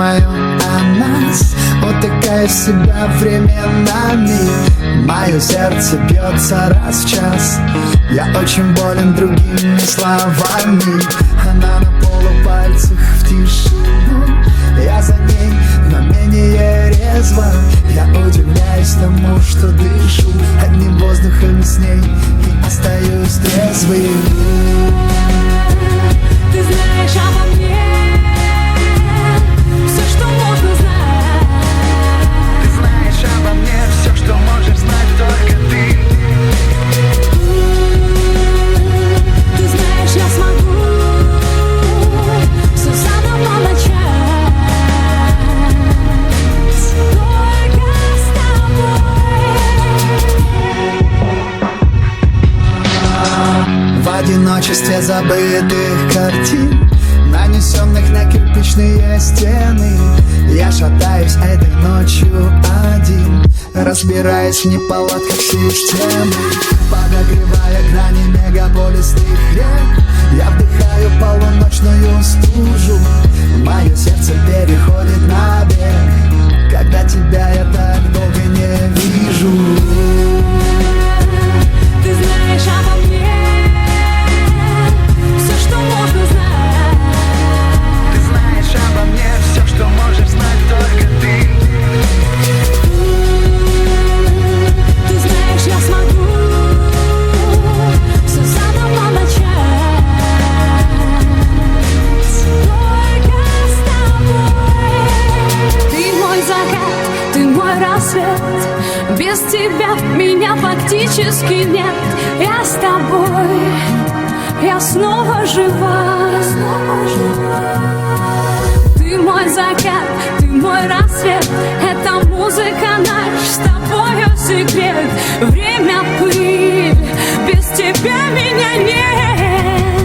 думаю о нас, утыкаю в себя временами. Мое сердце бьется раз в час. Я очень болен другими словами. Она на полупальцах в тишину, я за ней, но менее резво. Я удивляюсь тому, что дышу одним воздухом с ней и остаюсь трезвым. Ты знаешь обо мне все, что можно знать. Ты знаешь обо мне все, что можешь знать только ты. Ты знаешь, я смогу все заново начать. Только с тобой. В одиночестве забытых картин, нанесенных на кирпичные стены, я шатаюсь этой ночью один, разбираясь в неполадках системы. Подогревая грани мегаполисных рек, я вдыхаю полуночную стужу. Мое сердце переходит на бег, когда тебя я так долго не вижу. Ты знаешь обо мне все, что можно знать. Ты знаешь обо мне все, что можешь знать только ты. Ты знаешь, я смогу все заново начать. Только с тобой. Ты мой закат, ты мой рассвет. Без тебя меня фактически нет. Я с тобой, я снова жива. Ты мой закат, ты мой рассвет. Это музыка наш с тобою секрет. Время пыль, без тебя меня нет.